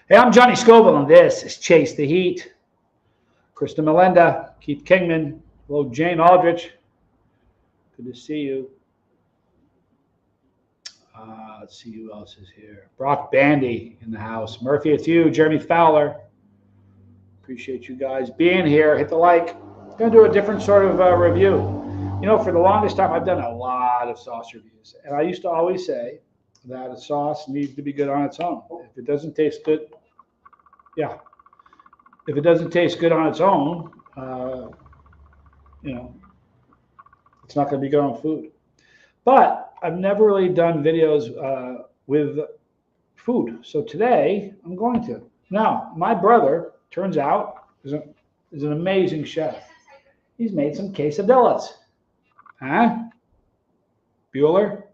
Hey, I'm Johnny Scoville, and this is Chase the Heat. Krista Melinda, Keith Kingman, hello, Jane Aldrich. Good to see you. Let's see who else is here. Brock Bandy in the house. Murphy, it's you. Jeremy Fowler. Appreciate you guys being here. Hit the like. I'm going to do a different sort of review. You know, for the longest time, I've done a lot of sauce reviews. And I used to always say that a sauce needs to be good on its own. If it doesn't taste good, yeah. If it doesn't taste good on its own, you know, it's not going to be good on food. But I've never really done videos with food. So today, I'm going to. Now, my brother, turns out, is an amazing chef. He's made some quesadillas. Huh? Bueller?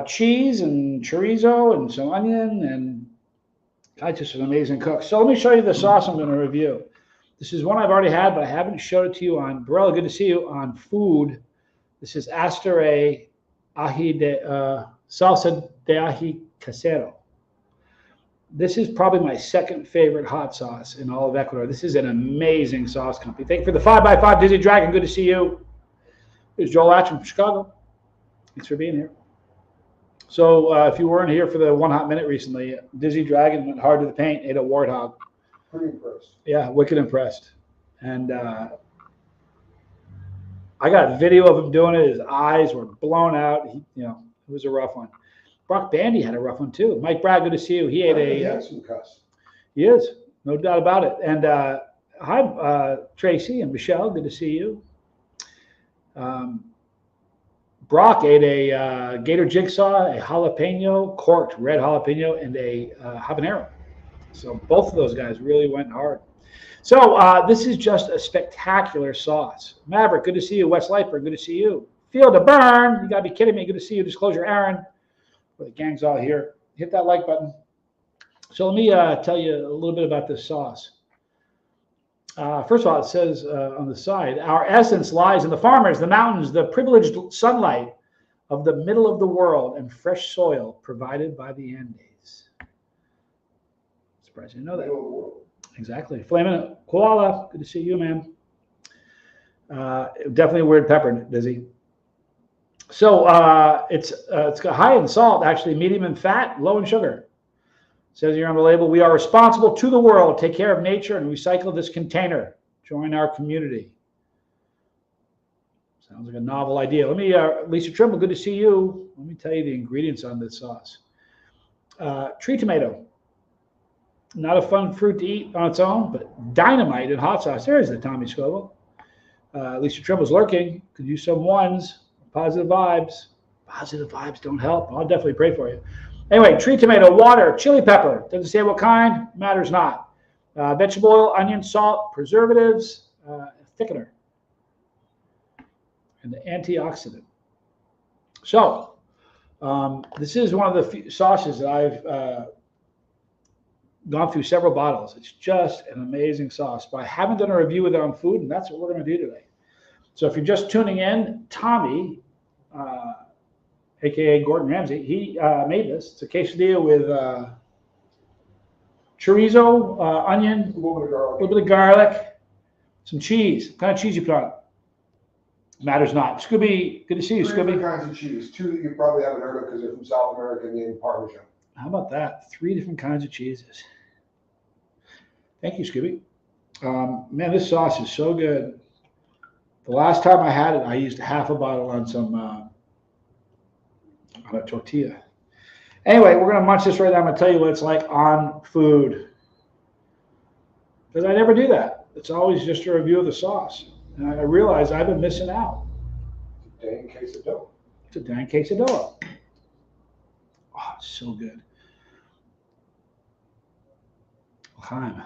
Cheese and chorizo and some onion, and guy's just an amazing cook. So let me show you the sauce I'm going to review. This is one I've already had, but I haven't showed it to you on, Barella, good to see you, on food. This is Astaray Salsa de Ají Casero. This is probably my second favorite hot sauce in all of Ecuador. This is an amazing sauce company. Thank you for the 5x5, Dizzy Dragon. Good to see you. There's Joel Atcham from Chicago. Thanks for being here. So if you weren't here for the One Hot Minute recently, Dizzy Dragon went hard to the paint, ate a warthog. Pretty impressed. Yeah, wicked impressed. And I got video of him doing it. His eyes were blown out. It was a rough one. Brock Bandy had a rough one too. Mike Bragg, good to see you. He ate a. He had some cuss. He is, no doubt about it. And hi, Tracy and Michelle, good to see you. Brock ate a gator jigsaw, a jalapeno, corked red jalapeno, and a habanero. So both of those guys really went hard. So this is just a spectacular sauce. Maverick, good to see you. Wes Lightberg, good to see you. Field of Burn, you got to be kidding me. Good to see you. Disclosure Aaron, the gang's all here. Hit that like button. So let me tell you a little bit about this sauce. First of all, it says on the side, our essence lies in the farmers, the mountains, the privileged sunlight of the middle of the world, and fresh soil provided by the Andes. Surprised you know that. Middle of the world. Exactly. Flamin' Koala, good to see you, man. Definitely a weird pepper, Dizzy. So it's got high in salt, actually, medium in fat, low in sugar. It says here on the label, we are responsible to the world. Take care of nature and recycle this container. Join our community. Sounds like a novel idea. Let me, Lisa Trimble, good to see you. Let me tell you the ingredients on this sauce. Tree tomato. Not a fun fruit to eat on its own, but dynamite in hot sauce. There's the Tommy Scoville. Lisa Trimble's lurking. Could use some ones. Positive vibes. Positive vibes don't help. I'll definitely pray for you. Anyway, tree tomato, water, chili pepper. Doesn't say what kind. Matters not. Vegetable oil, onion, salt, preservatives, thickener, and the antioxidant. So this is one of the few sauces that I've gone through several bottles. It's just an amazing sauce. But I haven't done a review with it on food, and that's what we're going to do today. So if you're just tuning in, Tommy, a.k.a. Gordon Ramsay, he made this. It's a quesadilla with chorizo, onion, a little bit of garlic, some cheese. What kind of cheese you put on it? Matters not. Scooby, good to see you, Scooby. 3 different kinds of cheese. 2 that you probably haven't heard of because they're from South America, and then Parmesan. How about that? 3 different kinds of cheeses. Thank you, Scooby. Man, this sauce is so good. The last time I had it, I used half a bottle on some on a tortilla. Anyway, we're going to munch this right now. I'm going to tell you what it's like on food. Because I never do that. It's always just a review of the sauce. And I realize I've been missing out. It's a dang quesadilla. It's a dang quesadilla. Oh, it's so good. L'chaim.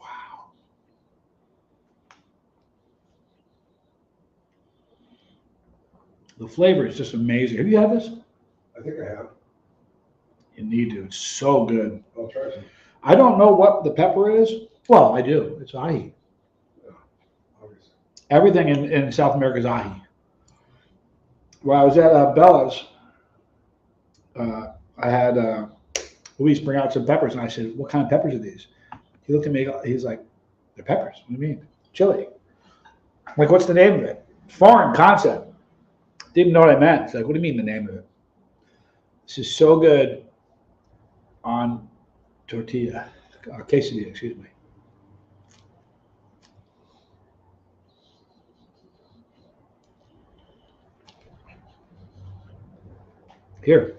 Wow. The flavor is just amazing. Have you had this? I think I have. You need to. It's so good. I'll try some. I don't know what the pepper is. Well, I do. It's ají. Yeah, obviously. Everything in South America is ahi. When I was at Bella's, I had Luis bring out some peppers, and I said, "What kind of peppers are these?" He looked at me. He's like, "They're peppers. What do you mean? Chili." I'm like, "What's the name of it?" Foreign concept. Didn't know what I meant. It's like, "What do you mean the name of it?" This is so good on tortilla, quesadilla, excuse me. Here.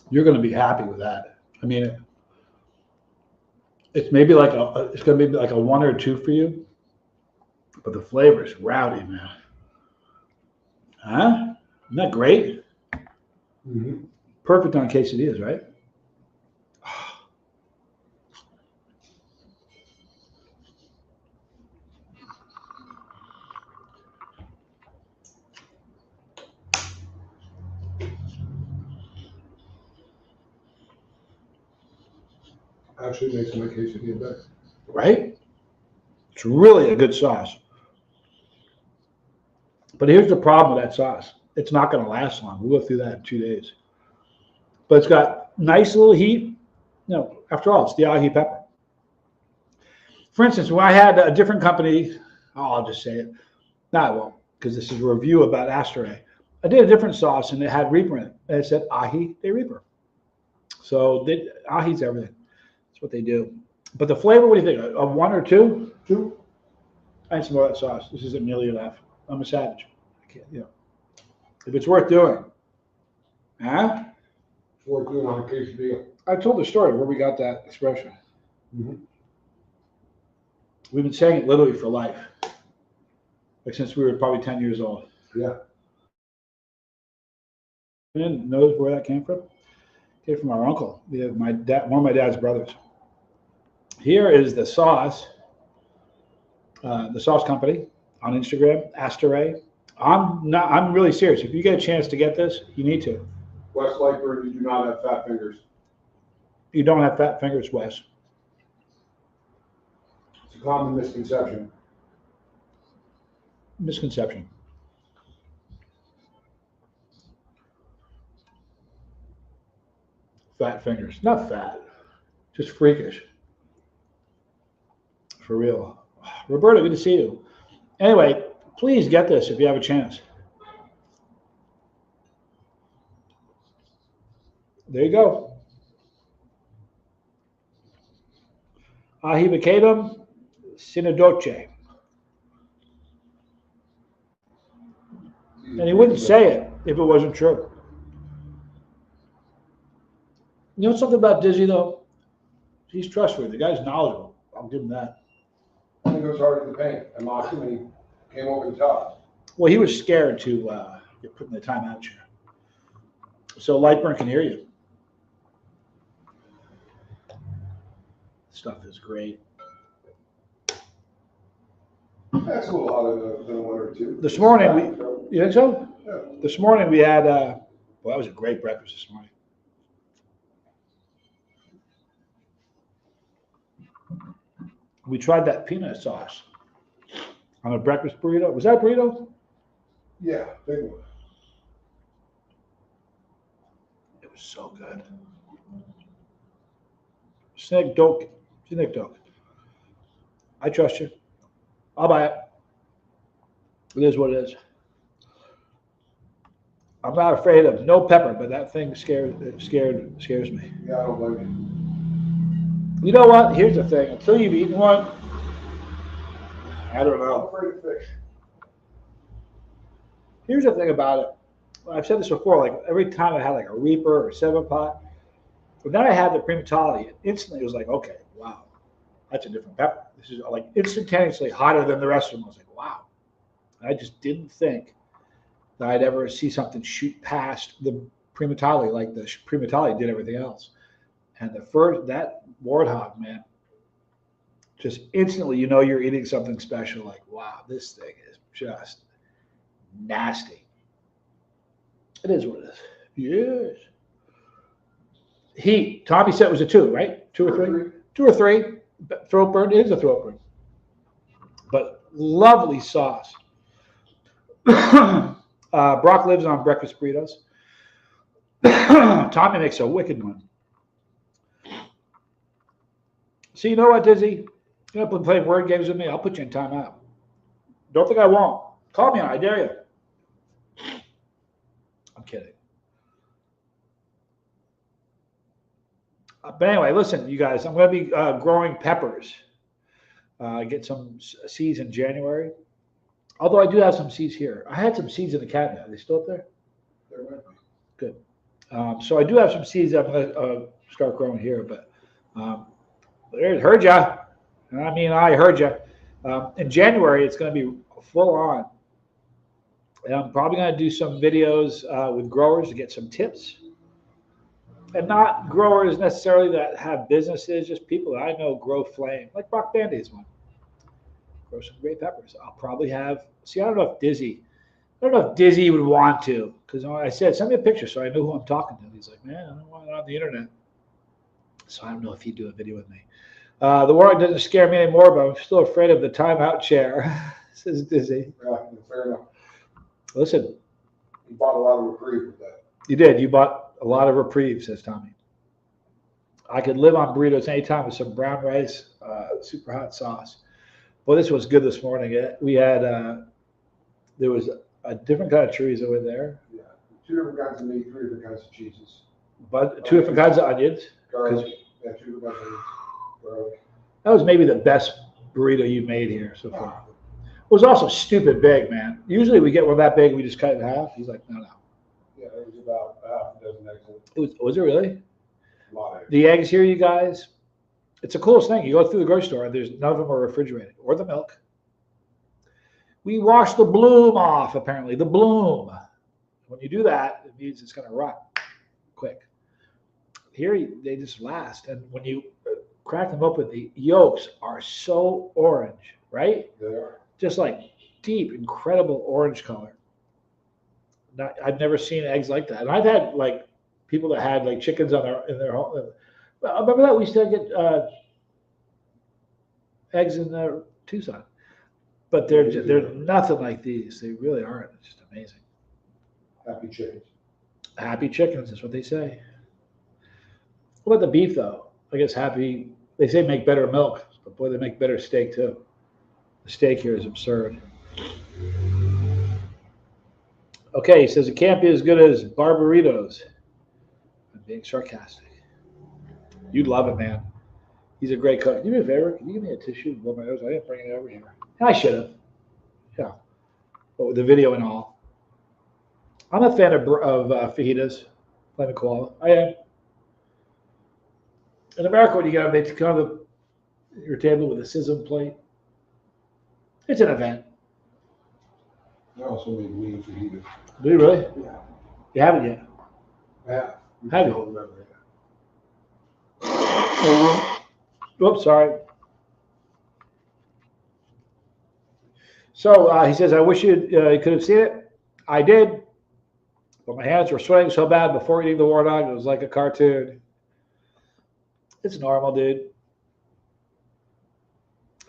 You're going to be happy with that. I mean, it's maybe like it's going to be like a 1 or 2 for you, but the flavor is rowdy, man. Huh? Isn't that great? Mm-hmm. Perfect on quesadillas, right? Actually makes my quesadilla better. Right? It's really a good sauce. But here's the problem with that sauce. It's not going to last long. We'll go through that in 2 days. But it's got nice little heat. After all, it's the ahi pepper. For instance, when I had a different company, I'll just say it. No, I won't, because this is a review about Astaray. I did a different sauce, and it had Reaper in it. And it said ahi de Reaper. So ahi's everything. That's what they do. But the flavor, what do you think? A 1 or 2? 2. I need some more of that sauce. This isn't nearly enough. I'm a savage. I can't, if it's worth doing. Huh? It's worth doing on a quesadilla. I told the story where we got that expression. Mm-hmm. We've been saying it literally for life. Like since we were probably 10 years old. Yeah. And knows where that came from? It came from our uncle. My dad, one of my dad's brothers. Here is the sauce company on Instagram, Astaray. I'm really serious. If you get a chance to get this, you need to. West Lightburn, you do not have fat fingers. You don't have fat fingers, Wes. It's a common misconception. Misconception. Fat fingers. Not fat. Just freakish. For real. Roberto, good to see you. Anyway, please get this if you have a chance. There you go. Ahi Vacatum Sinadoce. And he wouldn't say it if it wasn't true. You know something about Dizzy, though? He's trustworthy. The guy's knowledgeable. I'll give him that. He goes hard in the paint. I mocked him and he came over the top. Well, he was scared to get put in the timeout chair. So Lightburn can hear you. Stuff is great. That's a little hotter than 1 or 2. This morning, you think so? Yeah. This morning we had, well, that was a great breakfast this morning. We tried that peanut sauce on a breakfast burrito. Was that a burrito? Yeah, big one. It was so good. Snake doke. I trust you. I'll buy it. It is what it is. I'm not afraid of no pepper, but that thing scares me. Yeah, I don't blame You know what? Here's the thing. Until you've eaten one, I don't you. I'm know. afraid of fish. Here's the thing about it. I've said this before. Like every time I had like a Reaper or 7-Pot, but then I had the Primatali. Instantly, it was like, okay, wow, that's a different pepper. This is like instantaneously hotter than the rest of them. I was like, wow. I just didn't think that I'd ever see something shoot past the Primatali like the Primatali did everything else. And that warthog, man, just instantly, you're eating something special. Like, wow, this thing is just nasty. It is what it is. Yes. Heat. Tommy said it was a 2, right? 2 or 3? 2 or 3. Throat burn. It is a throat burn. But lovely sauce. Brock lives on breakfast burritos. Tommy makes a wicked one. So you know what, Dizzy? You want to play word games with me? I'll put you in timeout. Don't think I won't. Call me on. I dare you. I'm kidding. But anyway, listen, you guys. I'm going to be growing peppers. Get some seeds in January. Although I do have some seeds here. I had some seeds in the cabinet. Are they still up there? There might be. Good. So I do have some seeds I'm going to start growing here. But heard ya. I mean, I heard ya. In January, it's going to be full on. And I'm probably going to do some videos with growers to get some tips. And not growers necessarily that have businesses, just people that I know grow flame, like Brock Bandy's one. Grow some great peppers. I'll probably have, I don't know if Dizzy would want to, because I said, send me a picture so I know who I'm talking to. He's like, man, I don't want it on the internet. So I don't know if he'd do a video with me. The war doesn't scare me anymore, but I'm still afraid of the timeout chair, says Dizzy. Yeah, fair enough. Listen. You bought a lot of reprieve with that. You did. You bought a lot of reprieve, says Tommy. I could live on burritos anytime with some brown rice, super hot sauce. Well, this was good this morning. We had, there was a different kind of chorizo in there. Yeah, 2 different kinds of meat, 3 different kinds of cheeses. But 2 different kinds of onions. Garlic. Yeah, 2 different kinds of garlic. That was maybe the best burrito you made here so far. It was also stupid big, man. Usually we get one that big, we just cut it in half. He's like, no. Yeah, it was about half a dozen eggs. Was it really? A lot of eggs. The eggs here, you guys, it's the coolest thing. You go through the grocery store, and there's none of them are refrigerated, or the milk. We wash the bloom off, apparently, the bloom. When you do that, it means it's going to rot quick. Here, they just last. And when you crack them open, the yolks are so orange, right? They are. Just like deep, incredible orange color. I've never seen eggs like that. And I've had like people that had like chickens in their home. Remember that we used to get eggs in Tucson, but they're nothing like these. They really aren't. It's just amazing. Happy chickens. Happy chickens is what they say. What about the beef though? I guess happy. They say make better milk, but boy, they make better steak too. The steak here is absurd. Okay, he says it can't be as good as Barbaritos. I'm being sarcastic. You'd love it, man. He's a great cook. Do me a favor. Can you give me a tissue to blow my nose? I didn't bring it over here. I should have. Yeah. But with the video and all. I'm a fan of fajitas. Flaming koala. I am. In America, when you got to come to your table with a sizzling plate, it's an event. I also made meat fajitas. Do you really? Yeah. You haven't yet? Yeah. Have you? Don't remember it. Oops, sorry. So he says, I wish you could have seen it. I did, but my hands were sweating so bad before eating the war dog. It was like a cartoon. It's normal, dude.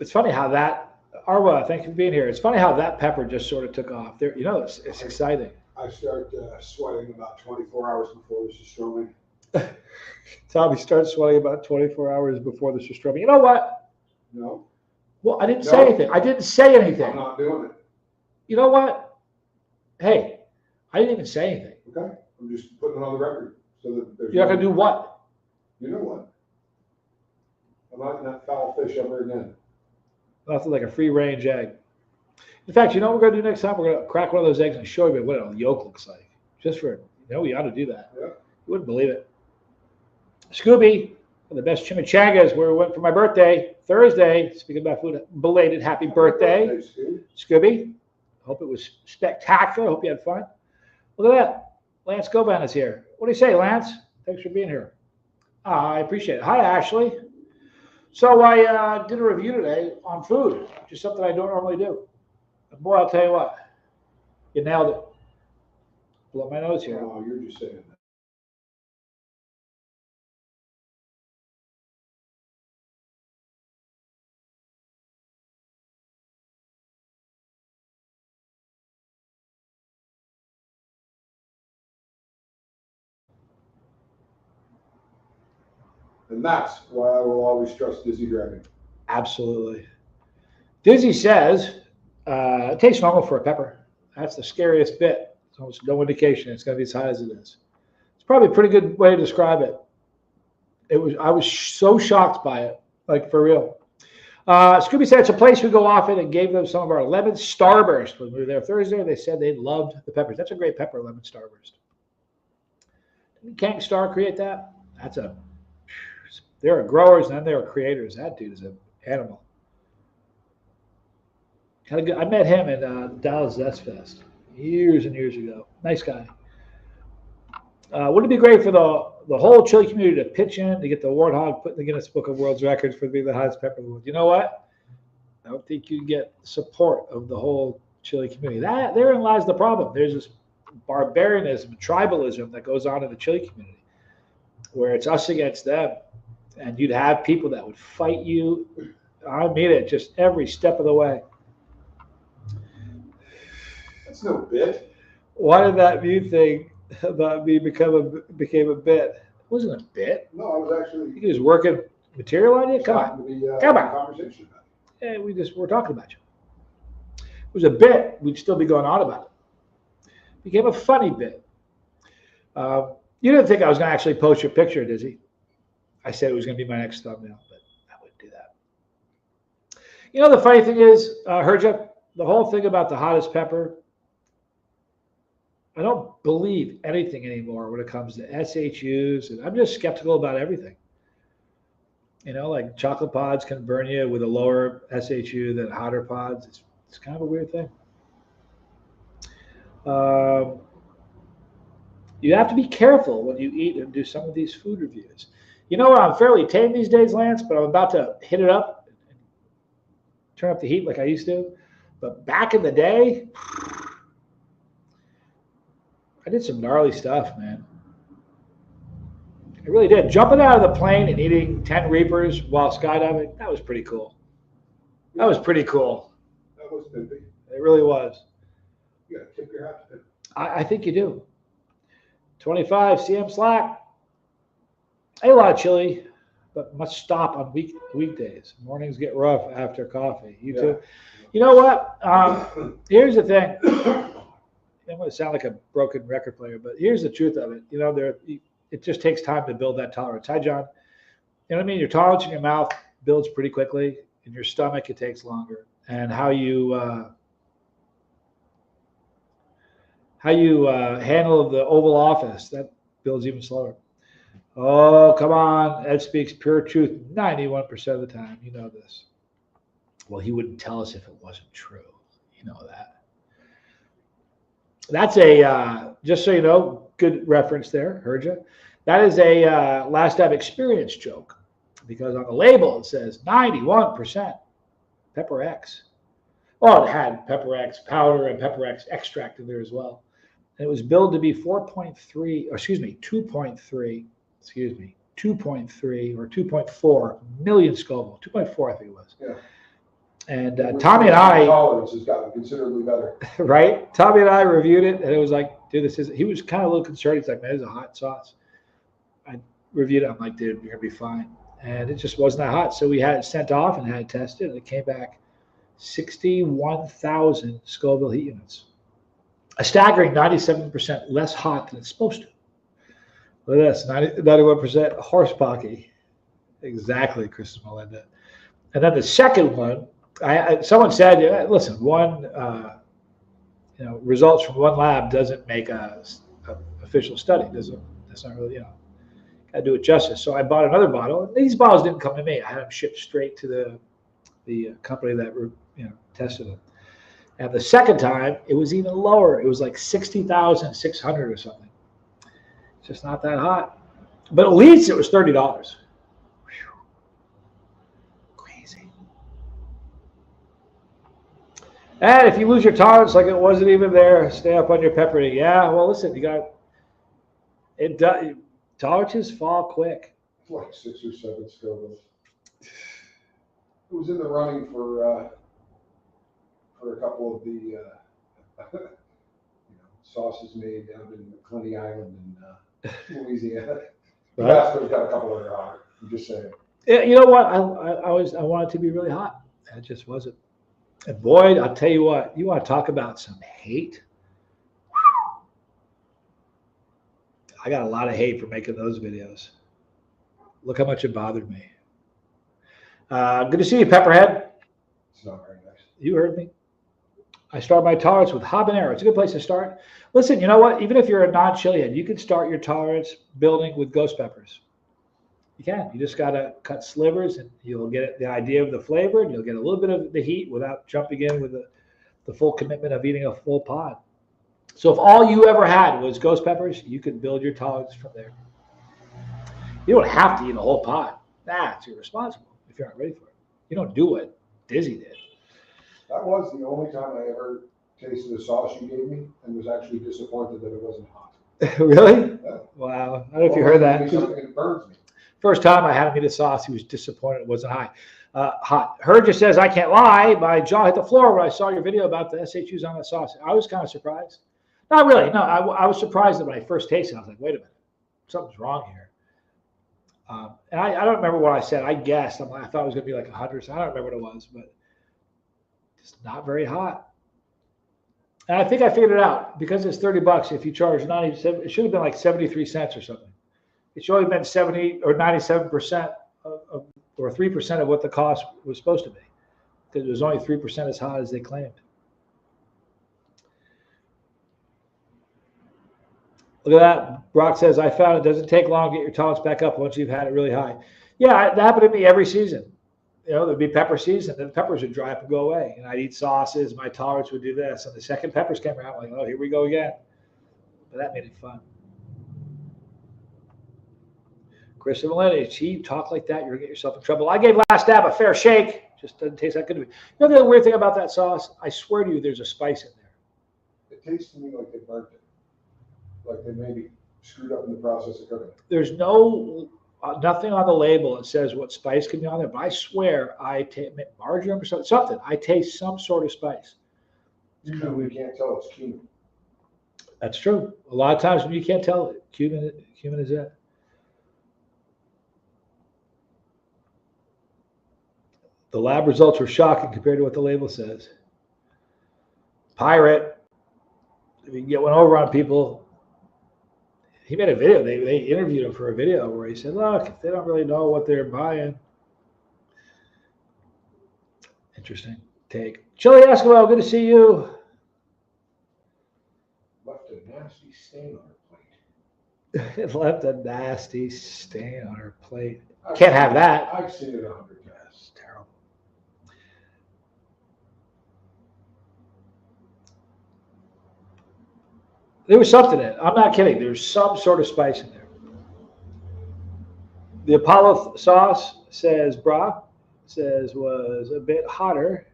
It's funny how that, Arwa, thank you for being here. It's funny how that pepper just sort of took off. There, you know, it's exciting. I start sweating about 24 hours before the pastrami. Tommy starts sweating about 24 hours before the pastrami. You know what? No. Well, I didn't say anything. I didn't say anything. I'm not doing it. You know what? Hey, I didn't even say anything. Okay. I'm just putting it on the record so that there's. You're not going to do what? You know what? I'm not eating that foul fish ever again. Nothing like a free range egg. In fact, you know what we're going to do next time? We're going to crack one of those eggs and show you what the yolk looks like. Just for, we ought to do that. Yeah. You wouldn't believe it. Scooby, the best chimichangas where we went for my birthday, Thursday. Speaking about food, belated happy birthday. Scooby. Hope it was spectacular. Hope you had fun. Look at that. Lance Goban is here. What do you say, Lance? Thanks for being here. I appreciate it. Hi, Ashley. So I did a review today on food, just something I don't normally do. And boy, I'll tell you what, you nailed it. Blow my nose here. Oh, you're just saying that. And that's why I will always trust Dizzy Dragon. Absolutely. Dizzy says it tastes normal for a pepper. That's the scariest bit. So it's no indication it's going to be as hot as it is. It's probably a pretty good way to describe it. I was so shocked by it, like for real. Scooby said it's a place we go often and gave them some of our lemon starburst when we were there Thursday. They said they loved the peppers. That's a great pepper, lemon starburst. Didn't Kank Star create that? There are growers and then there are creators. That dude is an animal. I met him at Dallas Zest Fest years and years ago. Nice guy. Wouldn't it be great for the whole chili community to pitch in to get the warthog put in the Guinness Book of World Records for being the hottest pepper in the world? You know what? I don't think you get support of the whole chili community. Therein lies the problem. There's this barbarianism and tribalism that goes on in the chili community, where it's us against them, and you'd have people that would fight you. I mean it, just every step of the way. That's no bit. Why did that Mew thing about me became a bit? It wasn't a bit. No, I was actually. He was working material on you. Come on, come on. Conversation about Yeah, we're talking about you. It was a bit. We'd still be going on about it. Became a funny bit. You didn't think I was going to actually post your picture, Dizzy? I said it was going to be my next thumbnail, but I wouldn't do that. You know, the funny thing is, Herja, the whole thing about the hottest pepper, I don't believe anything anymore when it comes to SHUs, and I'm just skeptical about everything. You know, like chocolate pods can burn you with a lower SHU than hotter pods. It's kind of a weird thing. You have to be careful when you eat and do some of these food reviews. You know, I'm fairly tame these days, Lance, but I'm about to hit it up and turn up the heat like I used to. But back in the day, I did some gnarly stuff, man. I really did. Jumping out of the plane and eating 10 Reapers while skydiving, that was pretty cool. That was pretty cool. That was pimpy. It really was. You gotta tip your hat to him. I think you do. 25 CM Slack. I ate a lot of chili, but must stop on weekdays. Mornings get rough after coffee. You too. You know what? Here's the thing. I'm going to sound like a broken record player, but here's the truth of it. You know, it just takes time to build that tolerance. Hi, John. You know what I mean? Your tolerance in your mouth builds pretty quickly. In your stomach, it takes longer. And how you handle the Oval Office, that builds even slower. Oh, come on. Ed speaks pure truth 91% of the time. You know this. Well, he wouldn't tell us if it wasn't true. You know that. That's a, just so you know, good reference there, heard you. That is a Last Dab Experience joke, because on the label it says 91% Pepper X. Well, it had Pepper X powder and Pepper X extract in there as well. And it was billed to be 2.3 or 2.4 million Scoville. 2.4, I think it was. Yeah. And Tommy and I, tolerance has gotten considerably better. Right? Tommy and I reviewed it, and it was like, dude, he was kind of a little concerned. He's like, man, this is a hot sauce. I reviewed it. I'm like, dude, you're gonna be fine. And it just wasn't that hot. So we had it sent off and had it tested, and it came back 61,000 Scoville heat units. A staggering 97% less hot than it's supposed to. Look at this, 91% horse pocky. Exactly, Kristen Melinda. And then the second one, someone said, listen, results from one lab doesn't make a official study. That's not really, got to do it justice. So I bought another bottle. These bottles didn't come to me. I had them shipped straight to the company that tested them. And the second time, it was even lower. It was like 60,600 or something. It's just not that hot. But at least it was $30. And if you lose your tolerance like it wasn't even there, stay up on your peppering. Yeah, well, listen, tolerances fall quick. It's like 6 or 7 Scoville. It was in the running for a couple of the sauces made down in Coney Island in Louisiana. Right. Tabasco's got a couple of their hotter. I'm just saying. Yeah, you know what? I wanted it to be really hot. It just wasn't. And boy, I'll tell you what, you want to talk about some hate? I got a lot of hate for making those videos. Look how much it bothered me. Good to see you, Pepperhead. It's not very nice. You heard me. I start my tolerance with habanero. It's a good place to start. Listen, you know what? Even if you're a non-chili head, you can start your tolerance building with ghost peppers. You can. You just got to cut slivers, and you'll get the idea of the flavor, and you'll get a little bit of the heat without jumping in with the full commitment of eating a full pod. So if all you ever had was ghost peppers, you could build your tolerance from there. You don't have to eat a whole pot. That's irresponsible if you're not ready for it. You don't do what Dizzy did. That was the only time I ever tasted the sauce you gave me and was actually disappointed that it wasn't hot. Really? Yeah. Wow. I don't know if you heard that. It burns me. First time I had him eat a sauce, he was disappointed it wasn't hot. Herger says, I can't lie. My jaw hit the floor when I saw your video about the SHUs on that sauce. I was kind of surprised. Not really. No, I was surprised that when I first tasted it, I was like, wait a minute. Something's wrong here. And I don't remember what I said. I guessed. I thought it was going to be like 100. I don't remember what it was, but it's not very hot. And I think I figured it out. Because it's $30, if you charge 97, it should have been like 73 cents or something. It should have been 70 or 97% or 3% of what the cost was supposed to be. Because it was only 3% as hot as they claimed. Look at that. Brock says, I found it doesn't take long to get your tolerance back up once you've had it really high. Yeah, that happened to me every season. You know, there'd be pepper season, then the peppers would dry up and go away. And I'd eat sauces. My tolerance would do this. And the second peppers came around, I'm like, oh, here we go again. But that made it fun. Chris and Melanie, if you talk like that, you're going to get yourself in trouble. I gave last dab a fair shake. Just doesn't taste that good to me. You know the other weird thing about that sauce? I swear to you, there's a spice in there. It tastes to me like they burnt it. Like they maybe screwed up in the process of cooking. There's nothing on the label that says what spice can be on there, but I swear I taste marjoram or something. I taste some sort of spice. Usually we can't tell it's cumin. That's true. A lot of times when you can't tell, cumin is it. The lab results were shocking compared to what the label says. Pirate. If you can get one over on people. He made a video. They interviewed him for a video where he said, look, if they don't really know what they're buying. Interesting take. Chili Eskimo, good to see you. Left a nasty stain on her plate. It left a nasty stain on her plate. Can't have that. I've seen it 100 times. It's terrible. There was something in it. I'm not kidding. There's some sort of spice in there. The Apollo sauce, says Brock, was a bit hotter.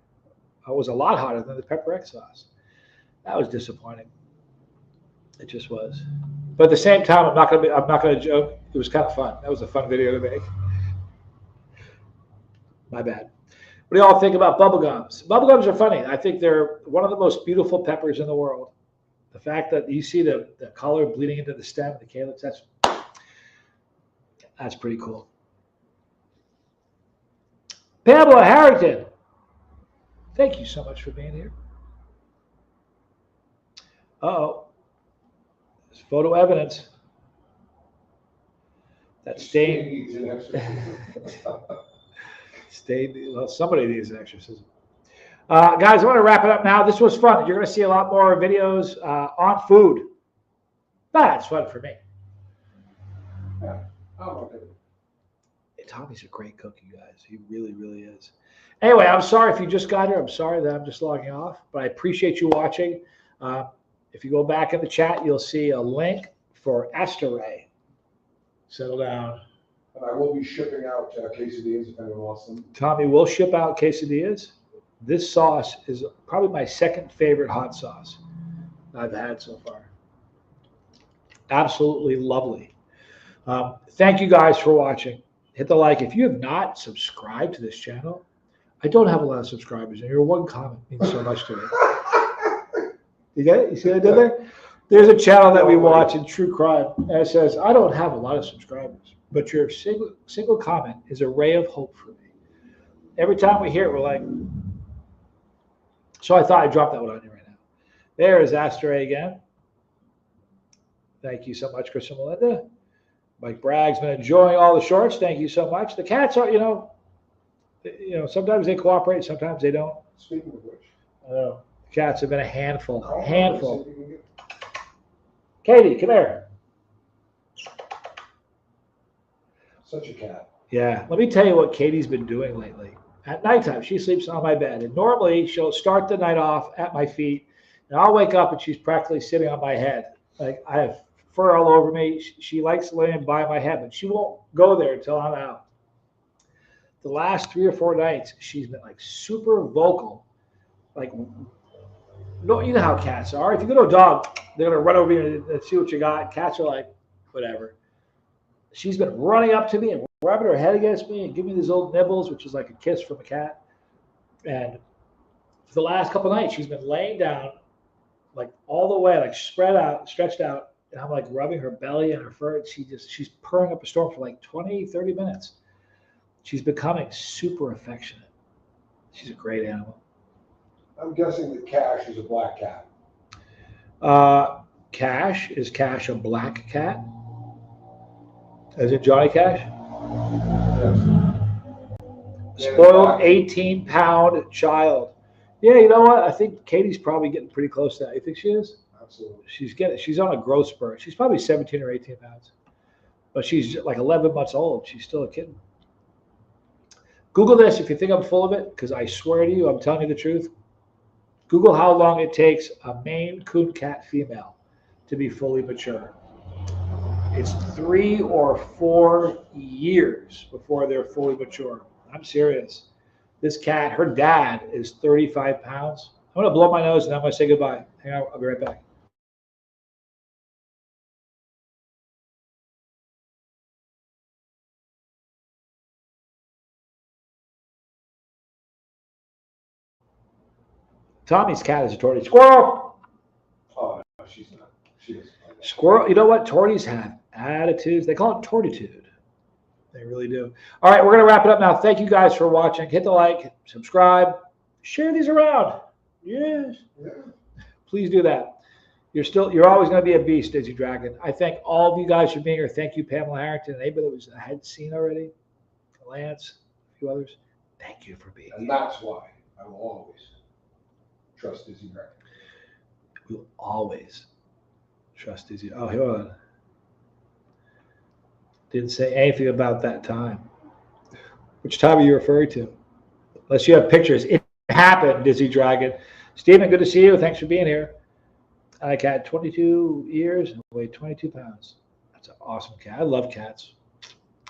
It was a lot hotter than the Pepper X sauce. That was disappointing. It just was. But at the same time, I'm not gonna joke. It was kind of fun. That was a fun video to make. My bad. What do y'all think about bubblegums? Bubblegums are funny. I think they're one of the most beautiful peppers in the world. The fact that you see the color bleeding into the stem, the calyx, that's pretty cool. Pamela Harrington, thank you so much for being here. Uh-oh. There's photo evidence. That stain needs an exorcism. Well, somebody needs an exorcism. Guys, I want to wrap it up now. This was fun. You're going to see a lot more videos on food. That's fun for me. Yeah. Oh, okay. Tommy's a great cook, you guys. He really, really is. Anyway, I'm sorry if you just got here. I'm sorry that I'm just logging off, but I appreciate you watching. If you go back in the chat, you'll see a link for Astaray. Settle down. And I will be shipping out quesadillas if anyone wants them. Tommy will ship out quesadillas. This sauce is probably my second favorite hot sauce I've had so far. Absolutely lovely. Thank you guys for watching. Hit the like. If you have not subscribed to this channel, I don't have a lot of subscribers, and your one comment means so much to me. You get it? You see what I did there? There's a channel that we watch in True Crime, and it says, I don't have a lot of subscribers. but your single comment is a ray of hope for me. Every time we hear it, we're like, so I thought I'd drop that one on you right now. There is Astaray again. Thank you so much, Chris and Melinda. Mike Bragg's been enjoying all the shorts. Thank you so much. The cats are, sometimes they cooperate, sometimes they don't. Speaking of which. The cats have been a handful. Handful. Katie, come here. Such a cat. Yeah. Let me tell you what Katie's been doing lately. At nighttime, she sleeps on my bed. And normally, she'll start the night off at my feet. And I'll wake up and she's practically sitting on my head. Like, I have fur all over me. She likes laying by my head, but she won't go there until I'm out. The last 3 or 4 nights, she's been like super vocal. Like, no, you know how cats are. If you go to a dog, they're going to run over you and see what you got. Cats are like, whatever. She's been running up to me and rubbing her head against me and giving me these old nibbles, which is like a kiss from a cat. And for the last couple of nights, she's been laying down, like all the way, like stretched out. And I'm like rubbing her belly and her fur. And she's purring up a storm for like 20, 30 minutes. She's becoming super affectionate. She's a great animal. I'm guessing that Cash is a black cat. Cash, is Cash a black cat? Is it Johnny Cash? Yes. Spoiled 18-pound child. Yeah, you know what? I think Katie's probably getting pretty close to that. You think she is? Absolutely. She's on a growth spurt. She's probably 17 or 18 pounds. But she's like 11 months old. She's still a kitten. Google this if you think I'm full of it, because I swear to you, I'm telling you the truth. Google how long it takes a Maine Coon cat female to be fully mature. It's 3 or 4 years before they're fully mature. I'm serious. This cat, her dad is 35 pounds. I'm going to blow my nose and I'm going to say goodbye. Hang on, I'll be right back. Tommy's cat is a tortie. Squirrel! Oh, no, she's not. She doesn't like that. Squirrel, you know what? Torties have attitudes. They call it tortitude. They really do. All right, we're going to wrap it up now. Thank you guys for watching. Hit the like, subscribe, share these around. Yes. Yeah. Please do that. You're always going to be a beast, Dizzy Dragon. I thank all of you guys for being here. Thank you, Pamela Harrington, and anybody that I hadn't seen already. Lance, a few others. Thank you for being here. And that's why I will always trust Dizzy Dragon. We will always trust Dizzy. Oh, hold on. Didn't say anything about that time. Which time are you referring to? Unless you have pictures. It happened, Dizzy Dragon. Stephen, good to see you. Thanks for being here. I had 22 years and weighed 22 pounds. That's an awesome cat. I love cats.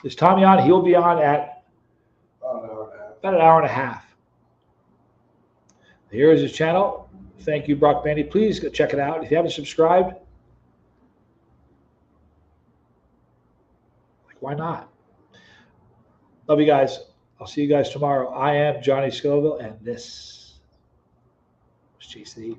Is Tommy on? He'll be on at about an hour and a half. Here is his channel. Thank you, Brock Bandy. Please go check it out. If you haven't subscribed, why not? Love you guys. I'll see you guys tomorrow. I am Johnny Scoville, and this was Chase the Heat.